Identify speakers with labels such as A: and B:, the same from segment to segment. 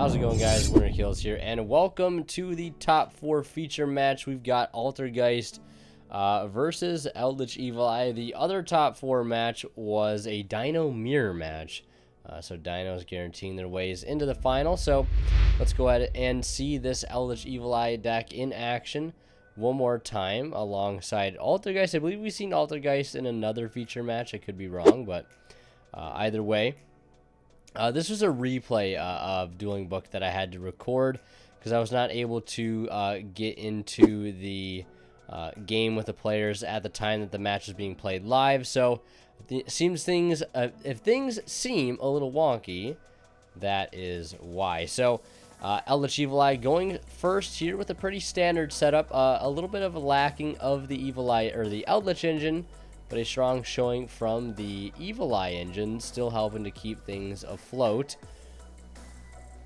A: How's it going, guys? Winner Kills here, and welcome to the top 4 feature match. We've got Altergeist versus Eldlich Evil Eye. The other top 4 match was a Dino Mirror match. So Dinos guaranteeing their ways into the final. So let's go ahead and see this Eldlich Evil Eye deck in action one more time alongside Altergeist. I believe we've seen Altergeist in another feature match. I could be wrong, but either way. This was a replay of Dueling Book that I had to record because I was not able to get into the game with the players at the time that the match was being played live. So if things seem a little wonky, that is why. So Eldlich Evil Eye going first here with a pretty standard setup. A little bit of a lacking of the Evil Eye or the Eldlich engine, but a strong showing from the Evil Eye engine, still helping to keep things afloat.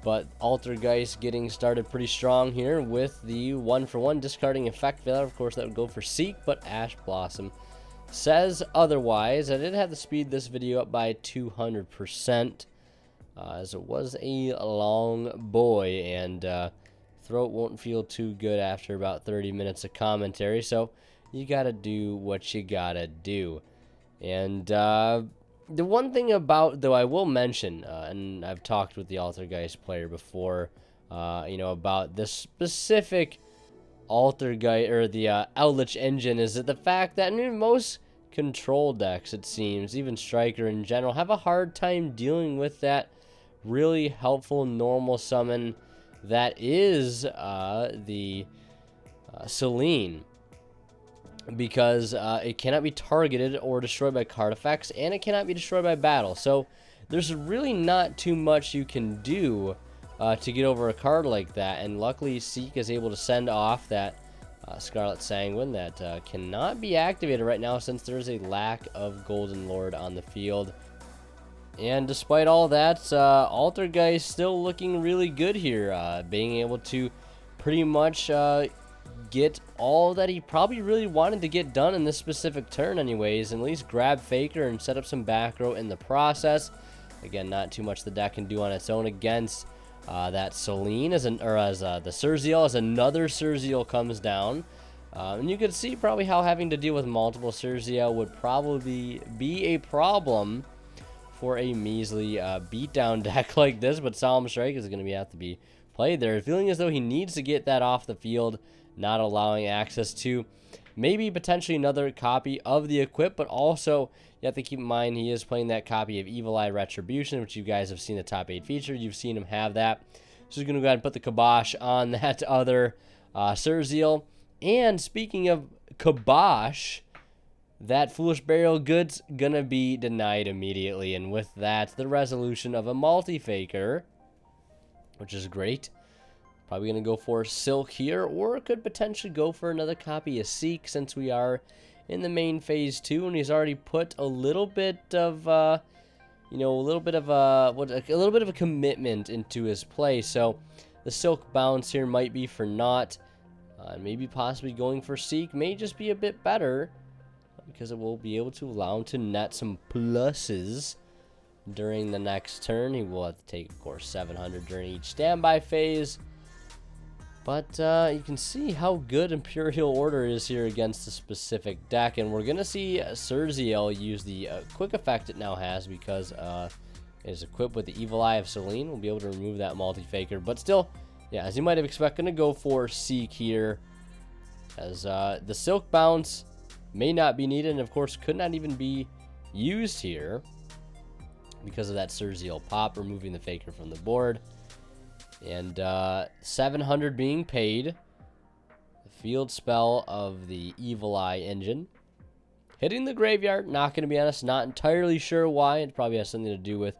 A: But Altergeist getting started pretty strong here with the 1-for-1 discarding Effect Failure. Of course, that would go for Seek, but Ash Blossom says otherwise. I did have to speed this video up by 200%, as it was a long boy, and throat won't feel too good after about 30 minutes of commentary, so you gotta do what you gotta do. And the one thing about, though, I will mention, and I've talked with the Altergeist player before, about this specific Altergeist or the Eldlich engine, is that the fact that most control decks, it seems, even Striker in general, have a hard time dealing with that really helpful normal summon that is the Selene. Because it cannot be targeted or destroyed by card effects, and it cannot be destroyed by battle. So there's really not too much you can do to get over a card like that. And luckily, Seek is able to send off that Scarlet Sanguine that cannot be activated right now since there's a lack of Golden Lord on the field. And despite all that, Altergeist still looking really good here, being able to pretty much get all that he probably really wanted to get done in this specific turn anyways, and at least grab Faker and set up some back row in the process. Again, not too much the deck can do on its own against that Selene, the Surzeal, as another Surzeal comes down. And you can see probably how having to deal with multiple Surzeal would probably be a problem for a measly beatdown deck like this, but Solemn Strike is going to have to be played there. Feeling as though he needs to get that off the field, not allowing access to maybe potentially another copy of the equip, but also you have to keep in mind he is playing that copy of Evil Eye Retribution, which you guys have seen the top 8 feature. You've seen him have that. So he's going to go ahead and put the kibosh on that other Surzeal. And speaking of kibosh, that Foolish Burial Good's going to be denied immediately. And with that, the resolution of a multi-faker, which is great. Probably going to go for Silk here, or could potentially go for another copy of Seek since we are in the main phase 2, and he's already put a little bit of, a little bit of a commitment into his play. So the Silk bounce here might be for naught. Maybe possibly going for Seek may just be a bit better because it will be able to allow him to net some pluses during the next turn. He will have to take, of course, 700 during each standby phase. But you can see how good Imperial Order is here against the specific deck. And we're going to see Surzeal use the quick effect it now has because it is equipped with the Evil Eye of Selene. We'll be able to remove that multi-faker. But still, yeah, as you might have expected, going to go for Seek here. As the Silk Bounce may not be needed, and of course could not even be used here because of that Surzeal pop, removing the Faker from the board. And 700 being paid. The field spell of the Evil Eye engine. Hitting the graveyard, not going to be honest, not entirely sure why. It probably has something to do with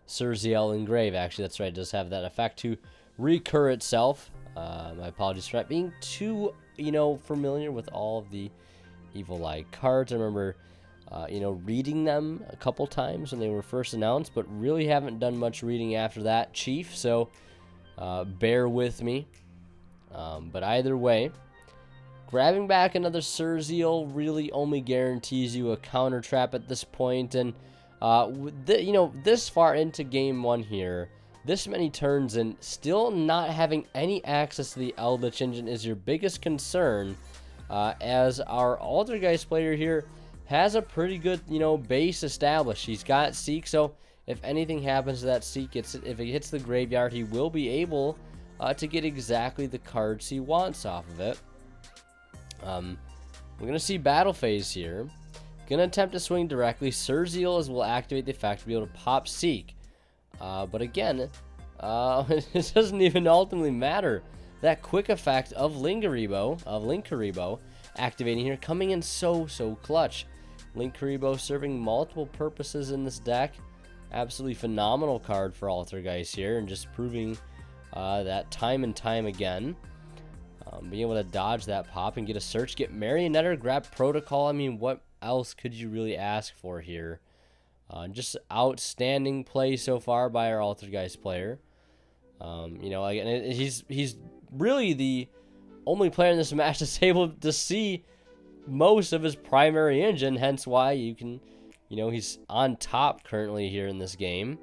A: Surzeal in grave. Actually, that's right, it does have that effect to recur itself. My apologies for not being too, familiar with all of the Evil Eye cards. I remember, reading them a couple times when they were first announced, but really haven't done much reading after that, Chief. So bear with me. But either way, grabbing back another Surzeal really only guarantees you a counter trap at this point. And this far into game 1 here, this many turns and still not having any access to the Eldlich engine is your biggest concern, as our Altergeist player here has a pretty good, base established. He's got Seek, so if anything happens to that Seek, if it hits the graveyard, he will be able to get exactly the cards he wants off of it. We're going to see Battle Phase here. Going to attempt to swing directly. Surzeal will activate the effect to be able to pop Seek. But again, it doesn't even ultimately matter. That quick effect of Linkuriboh activating here, coming in so clutch. Linkuriboh serving multiple purposes in this deck. Absolutely phenomenal card for Altergeist here, and just proving that time and time again. Being able to dodge that pop and get a search, get Marionette, grab Protocol. I mean, what else could you really ask for here? Just outstanding play so far by our Altergeist player. Again, he's really the only player in this match that's able to see most of his primary engine, hence why you can, he's on top currently here in this game.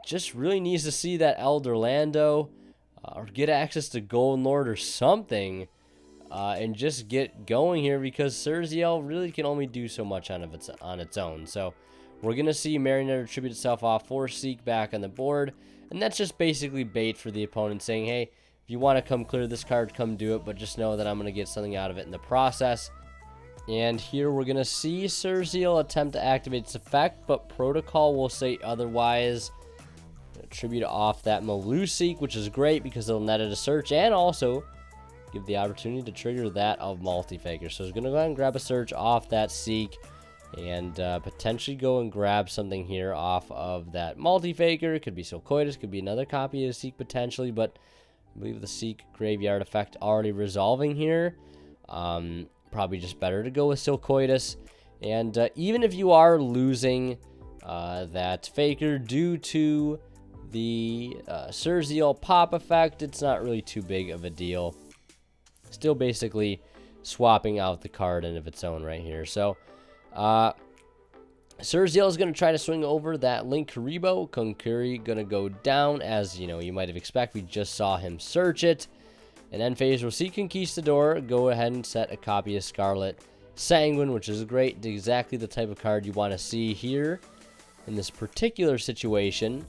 A: Just really needs to see that Elder Lando, or get access to Golden Lord or something, and just get going here, because Surzeal really can only do so much on its own. So we're going to see Marionette attribute itself off, force Seek back on the board, and that's just basically bait for the opponent, saying, hey, if you want to come clear this card, come do it, but just know that I'm going to get something out of it in the process. And here we're going to see Surzeal attempt to activate its effect, but Protocol will say otherwise. Attribute off that Seek, which is great because it'll net it a search and also give the opportunity to trigger that of Multifaker. So it's going to go ahead and grab a search off that Seek and potentially go and grab something here off of that Multifaker. It could be Silcoitus, could be another copy of Seek potentially, but I believe the Seek graveyard effect already resolving here. Probably just better to go with Silcoitus. And even if you are losing that Faker due to the Surzeal pop effect, it's not really too big of a deal. Still basically swapping out the card in of its own right here. So Surzeal is going to try to swing over that Linkuriboh. Konkuri going to go down, as you might have expected. We just saw him search it. And end phase, we'll see Conquistador go ahead and set a copy of Scarlet Sanguine, which is great. Exactly the type of card you want to see here in this particular situation.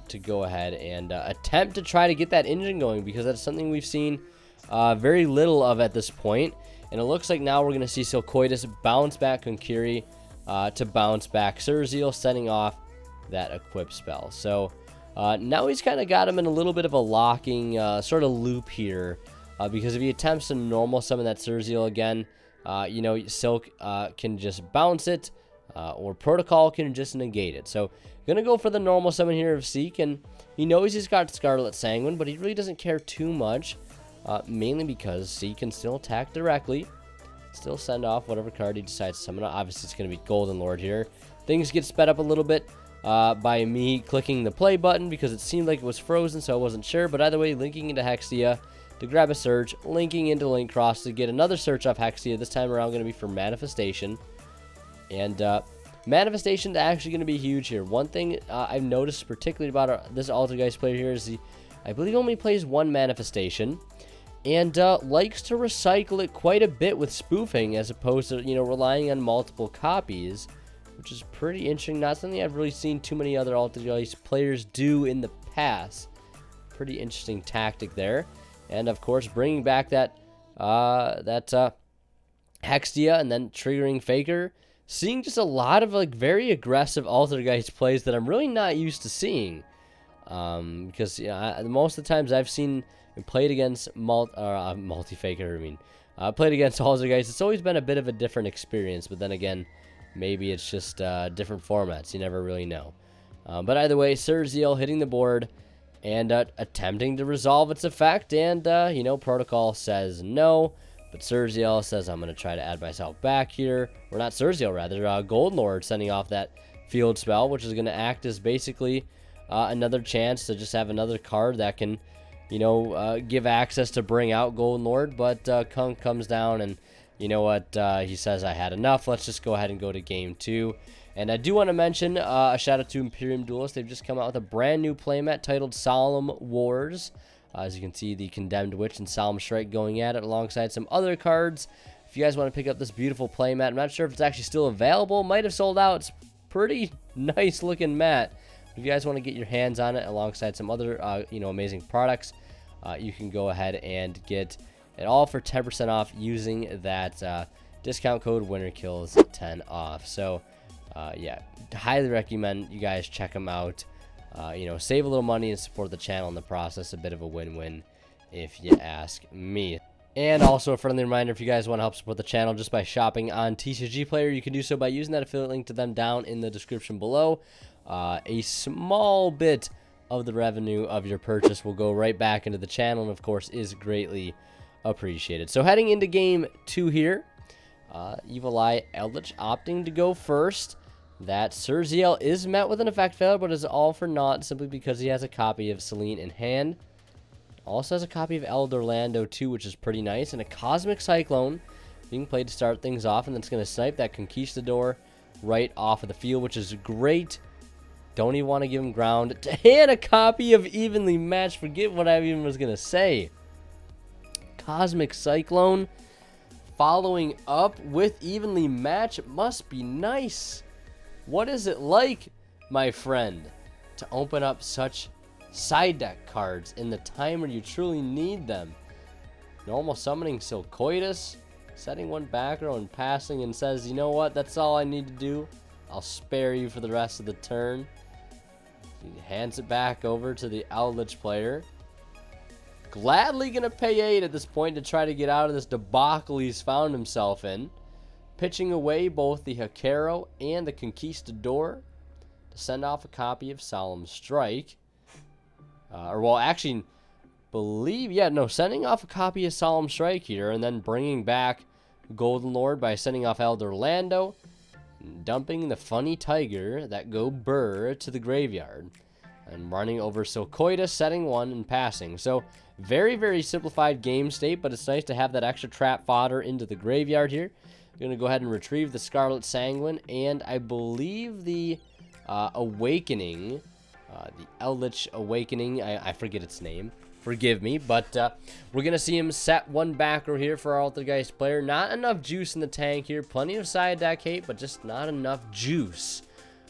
A: To go ahead and attempt to try to get that engine going, because that's something we've seen very little of at this point. And it looks like now we're going to see Silcoitus bounce back Konkuri to bounce back Surzeal, setting off that equip spell. So now he's kind of got him in a little bit of a locking sort of loop here, because if he attempts to normal summon that Surzeal again, Silk can just bounce it, or Protocol can just negate it. So gonna go for the normal summon here of Seek, and he knows he's got Scarlet Sanguine, but he really doesn't care too much, mainly because Seek can still attack directly, still send off whatever card he decides to summon. Obviously it's gonna be Golden Lord here. Things get sped up a little bit by me clicking the play button, because it seemed like it was frozen, so I wasn't sure. But either way, linking into Hexia to grab a search, linking into Link Cross to get another search off Hexia. This time around going to be for Manifestation. And Manifestation is actually going to be huge here. One thing I've noticed particularly about this Altergeist player here is I believe only plays one Manifestation, and likes to recycle it quite a bit with spoofing, as opposed to relying on multiple copies, which is pretty interesting. Not something I've really seen too many other Altergeist players do in the past. Pretty interesting tactic there. And of course, bringing back that Hexia and then triggering Faker. Seeing just a lot of very aggressive Altergeist plays that I'm really not used to seeing, because most of the times I've seen and played against Multifaker, played against Altergeist, it's always been a bit of a different experience. But then again, maybe it's just different formats. You never really know. But either way, Surzeal hitting the board and attempting to resolve its effect, and Protocol says no. But Surzeal says, I'm going to try to add myself back here. Or not Surzeal, rather. Golden Lord sending off that field spell, which is going to act as basically another chance to just have another card that can, give access to bring out Golden Lord. But Kunk comes down and, he says, I had enough. Let's just go ahead and go to game 2. And I do want to mention a shout out to Imperium Duelist. They've just come out with a brand new playmat titled Solemn Wars. As you can see, the Condemned Witch and Solemn Strike going at it alongside some other cards. If you guys want to pick up this beautiful playmat, I'm not sure if it's actually still available. Might have sold out. It's pretty nice looking mat. If you guys want to get your hands on it alongside some other amazing products, you can go ahead and get it all for 10% off using that discount code WinnerKills10 off. So yeah, highly recommend you guys check them out. Save a little money and support the channel in the process. A bit of a win-win if you ask me. And also a friendly reminder, if you guys want to help support the channel just by shopping on TCG Player, you can do so by using that affiliate link to them down in the description below. A small bit of the revenue of your purchase will go right back into the channel and, of course, is greatly appreciated. So heading into game 2 here, Evil Eye Eldlich opting to go first. That Surziel is met with an effect failure, but is all for naught simply because he has a copy of Selene in hand. Also has a copy of Elderlando too, which is pretty nice, and a Cosmic Cyclone being played to start things off, and then it's going to snipe that Conquistador right off of the field, which is great. Don't even want to give him ground. And a copy of Evenly Matched. Forget what I even was going to say. Cosmic Cyclone following up with Evenly Matched. It must be nice. What is it like, my friend, to open up such side deck cards in the time when you truly need them? Normal summoning Silcoitus, setting one back row and passing, and says, you know what, that's all I need to do. I'll spare you for the rest of the turn. He hands it back over to the Eldlich player. Gladly going to pay 8 at this point to try to get out of this debacle he's found himself in. Pitching away both the Hakero and the Conquistador to send off a copy of Solemn Strike. Sending off a copy of Solemn Strike here, and then bringing back Golden Lord by sending off Elderlando, dumping the Funny Tiger that go burr to the graveyard, and running over Silcoitus, setting one and passing. So very, very simplified game state, but it's nice to have that extra trap fodder into the graveyard here. Going to go ahead and retrieve the Scarlet Sanguine, and I believe the Awakening, the Eldlich Awakening, I forget its name, forgive me, but we're going to see him set one back row here for our Altergeist player. Not enough juice in the tank here, plenty of side deck hate, but just not enough juice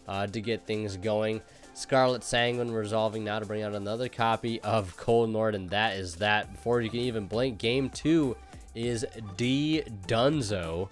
A: to get things going. Scarlet Sanguine resolving now to bring out another copy of Golden Lord, and that is that. Before you can even blink, game 2 is D-Dunzo.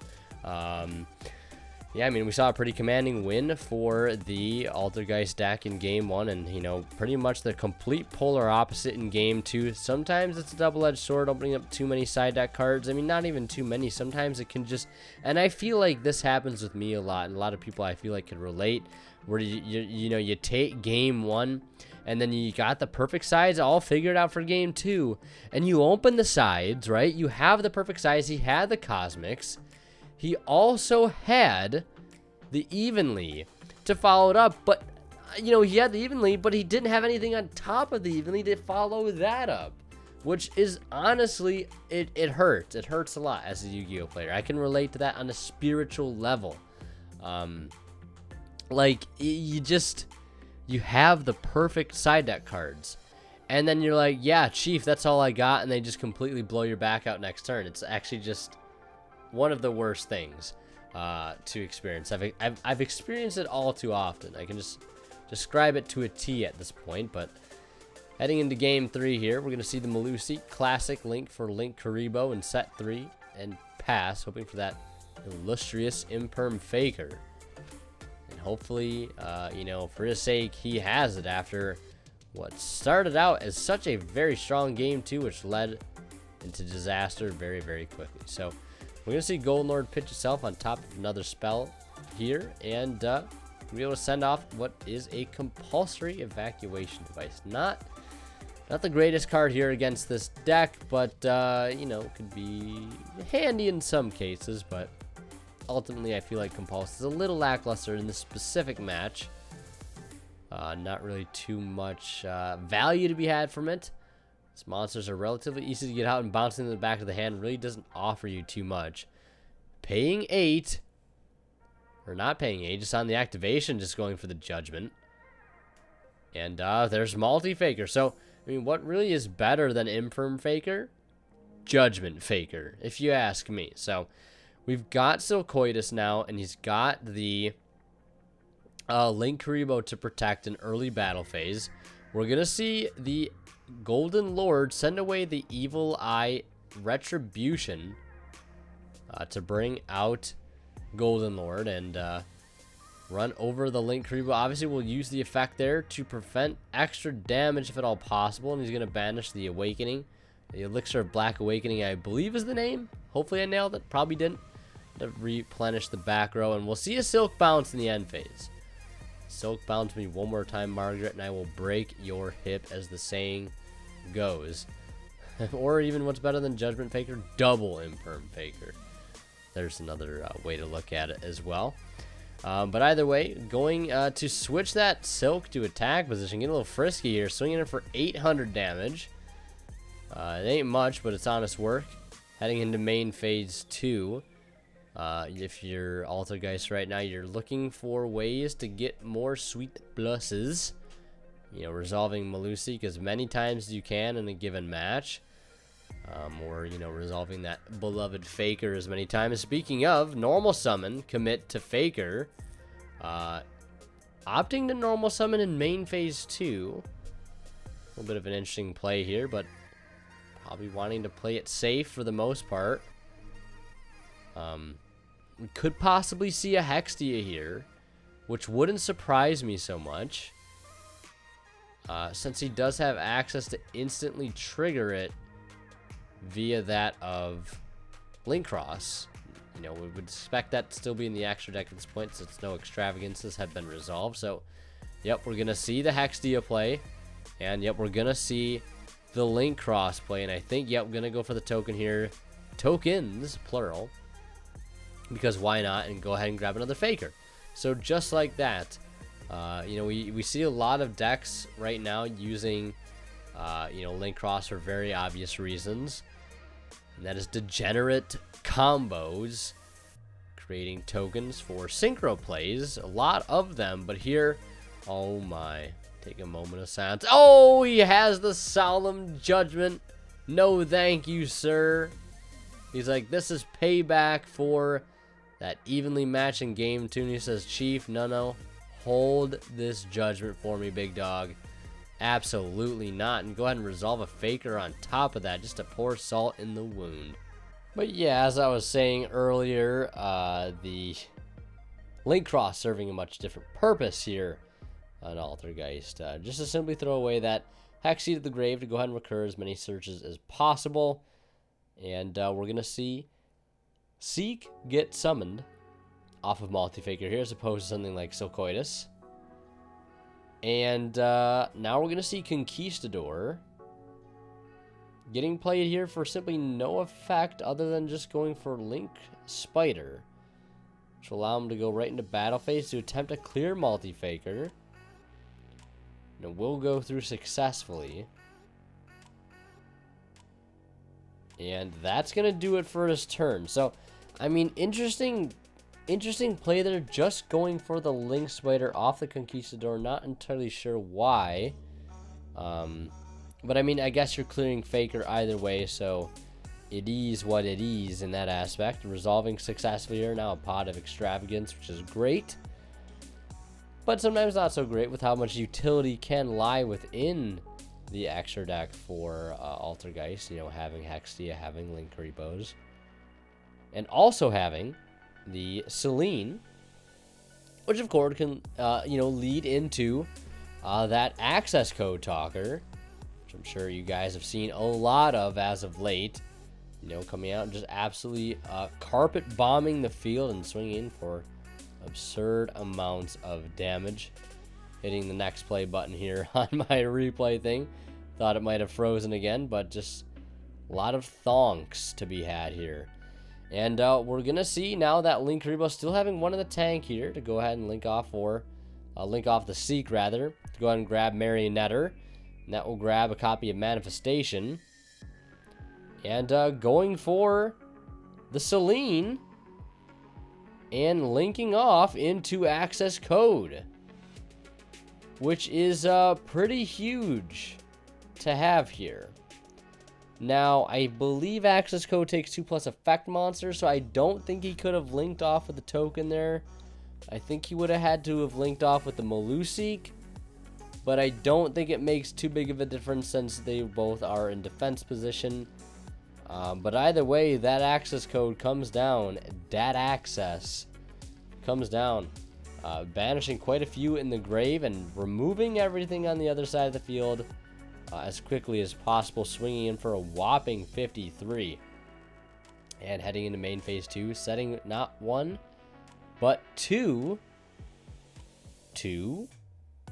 A: Yeah, I mean, we saw a pretty commanding win for the Altergeist deck in game 1, and, pretty much the complete polar opposite in game 2. Sometimes it's a double-edged sword, opening up too many side deck cards. I mean, not even too many. Sometimes it can just, and I feel like this happens with me a lot, and a lot of people I feel like could relate, where you take game 1, and then you got the perfect sides all figured out for game 2, and you open the sides, right? You have the perfect sides. He had the Cosmics. He also had the Evenly to follow it up, but, he had the Evenly, but he didn't have anything on top of the Evenly to follow that up, which is, honestly, it hurts. It hurts a lot as a Yu-Gi-Oh player. I can relate to that on a spiritual level. You have the perfect side deck cards, and then you're like, yeah, Chief, that's all I got, and they just completely blow your back out next turn. It's actually just one of the worst things to experience. I've experienced it all too often. I can just describe it to a T at this point. But heading into game 3 here, we're going to see the Melusi Classic Link for Link Karibo in set 3 and pass, hoping for that illustrious Imperm Faker. And hopefully, for his sake, he has it after what started out as such a very strong game 2, which led into disaster very, very quickly. So we're going to see Golden Lord pitch itself on top of another spell here, and we'll be able to send off what is a compulsory evacuation device. Not the greatest card here against this deck, but, could be handy in some cases, but ultimately I feel like Compulse is a little lackluster in this specific match. Not really too much value to be had from it. These monsters are relatively easy to get out, and bouncing in the back of the hand really doesn't offer you too much. Paying 8, Or not paying A, just on the activation, just going for the Judgment. And there's Multi-Faker. So, I mean, what really is better than Infirm Faker? Judgment Faker, if you ask me. So, we've got Silcoitus now, and he's got the Link Karibo to protect an early battle phase. We're going to see the Golden Lord send away the Evil Eye Retribution to bring out Golden Lord and run over the Link Karibo. Obviously, we'll use the effect there to prevent extra damage if at all possible, and he's going to banish the Awakening. The Elixir of Black Awakening, I believe, is the name. Hopefully I nailed it. Probably didn't. To replenish the back row, and we'll see a Silk Bounce in the end phase. Silk Bounce me one more time, Margaret, and I will break your hip, as the saying goes. Or even what's better than Judgment Faker? Double Infirm Faker. There's another way to look at it as well. But either way, going to switch that Silk to attack position. Get a little frisky here. Swinging it for 800 damage. It ain't much, but it's honest work. Heading into main phase 2. If you're Altergeist right now, you're looking for ways to get more sweet pluses. You know, resolving Melusi as many times as you can in a given match. Or, you know, resolving that beloved Faker as many times. Speaking of, normal summon, commit to Faker. Opting to normal summon in main phase 2. A little bit of an interesting play here, but probably wanting to play it safe for the most part. We could possibly see a Hextia here, which wouldn't surprise me so much. Since he does have access to instantly trigger it via that of Link Cross. You know, we would expect that to still be in the extra deck at this point, since no extravagances had been resolved. So, yep, we're going to see the Hextia play. And, yep, we're going to see the Link Cross play. And I think, yep, we're going to go for the token here. Tokens, plural. Because why not? And go ahead and grab another Faker. So, just like that. You know, we see a lot of decks right now using, you know, Link Cross for very obvious reasons. And that is degenerate combos, creating tokens for synchro plays. A lot of them, but here, oh my. Take a moment of silence. Oh, he has the Solemn Judgment. No thank you, sir. He's like, this is payback for that evenly matching game tune. He says, Chief, no, hold this Judgment for me, big dog. Absolutely not. And go ahead and resolve a Faker on top of that, just to pour salt in the wound. But yeah, as I was saying earlier, the Link Cross serving a much different purpose here on Altergeist. Just to simply throw away that Hexia to the grave to go ahead and recur as many searches as possible. And we're going to see Seek get summoned off of Multi-Faker here, as opposed to something like Silcoitus. And now we're going to see Conquistador getting played here for simply no effect other than just going for Link Spider, which will allow him to go right into battle phase to attempt to clear Multi-Faker. And we'll go through successfully. And that's going to do it for his turn. So, I mean, interesting play there, just going for the Link Spider off the Conquistador. Not entirely sure why. But, I mean, I guess you're clearing Faker either way, so it is what it is in that aspect. Resolving successfully here, now a Pot of Extravagance, which is great. But sometimes not so great with how much utility can lie within the extra deck for Altergeist. You know, having Hextia, having Link Karibos. And also having the Selene, which of course can, you know, lead into that access code talker, which I'm sure you guys have seen a lot of as of late. You know, coming out and just absolutely carpet bombing the field and swinging in for absurd amounts of damage. Hitting the next play button here on my replay thing. Thought it might have frozen again, but just a lot of thonks to be had here. And we're going to see now that Link Karibo still having one in the tank here to go ahead and link off, or link off the Seek rather, to go ahead and grab Marionetter. And that will grab a copy of Manifestation. And going for the Selene. and linking off into access code, which is pretty huge to have here. Now, I believe access code takes 2+ effect monsters, so I don't think he could have linked off with the token there. I think he would have had to have linked off with the Malusik, but I don't think it makes too big of a difference since they both are in defense position. But either way, that access code comes down. Dat access comes down. Banishing quite a few in the grave and removing everything on the other side of the field as quickly as possible, swinging in for a whopping 53. And heading into main phase 2, setting not 1, but 2,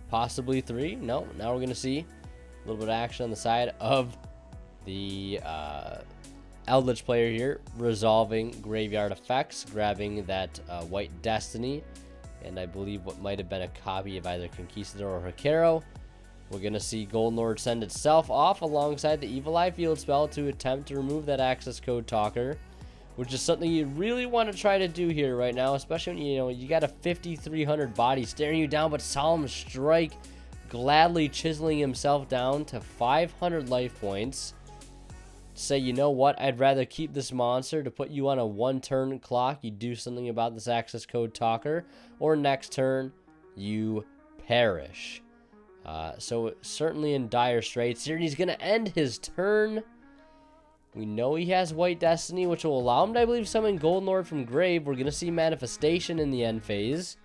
A: possibly 3. No, now we're going to see a little bit of action on the side of the Eldlich player here, resolving graveyard effects, grabbing that White Destiny, and I believe what might have been a copy of either Conquistador or Hakero. We're going to see Golden Lord send itself off alongside the Evil Eye Field spell to attempt to remove that access code talker, which is something you really want to try to do here right now, especially when you got a 5,300 body staring you down, but Solemn Strike gladly chiseling himself down to 500 life points. Say, you know what, I'd rather keep this monster to put you on a 1-turn clock. You do something about this access code talker, or next turn you perish. So certainly in dire straits here, and he's going to end his turn. We know he has White Destiny, which will allow him to, I believe, summon Golden Lord from grave. We're going to see Manifestation in the end phase,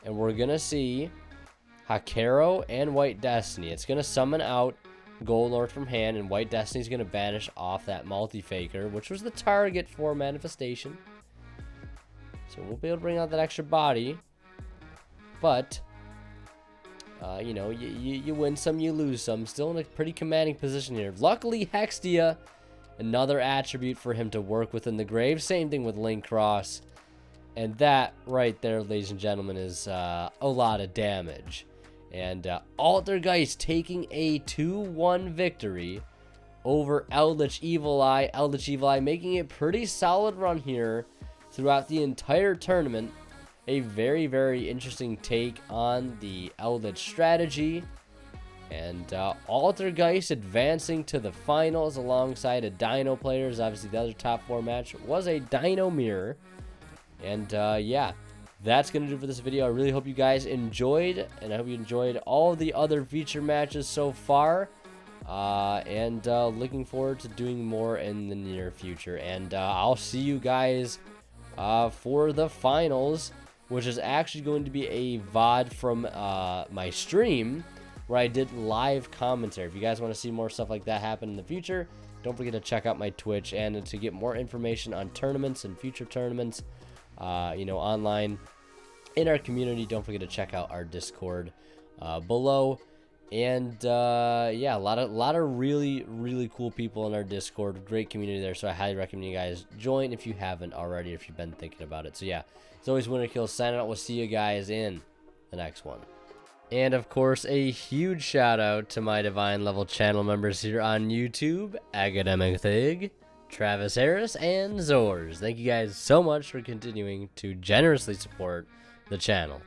A: and we're going to see Hakero and White Destiny. It's going to summon out Golden Lord from hand, and White Destiny is going to banish off that multi-faker, which was the target for Manifestation. So we'll be able to bring out that extra body, but you know, you win some, you lose some. Still in a pretty commanding position here. Luckily, Hextia, another attribute for him to work with in the grave. Same thing with Link Cross, and that right there, ladies and gentlemen, is a lot of damage. And Altergeist taking a 2-1 victory over Eldlich Evil Eye. Eldlich Evil Eye making a pretty solid run here throughout the entire tournament. A very, very interesting take on the Eldlich strategy. And Altergeist advancing to the finals alongside a Dino players. Obviously, the other top 4 match was a Dino Mirror. And yeah. That's going to do it for this video. I really hope you guys enjoyed, and I hope you enjoyed all the other feature matches so far. And looking forward to doing more in the near future. And I'll see you guys for the finals, which is actually going to be a VOD from my stream, where I did live commentary. If you guys want to see more stuff like that happen in the future, don't forget to check out my Twitch. And to get more information on tournaments and future tournaments, you know, online in our community, don't forget to check out our Discord below. And yeah, a lot of really cool people in our Discord. Great community there, so I highly recommend you guys join if you haven't already, if you've been thinking about it. So yeah, it's always Winner Kills signing out. We'll see you guys in the next one. And of course, a huge shout out to my Divine Level channel members here on YouTube: Academic Thig, Travis Harris, and Zors. Thank you guys so much for continuing to generously support the channel.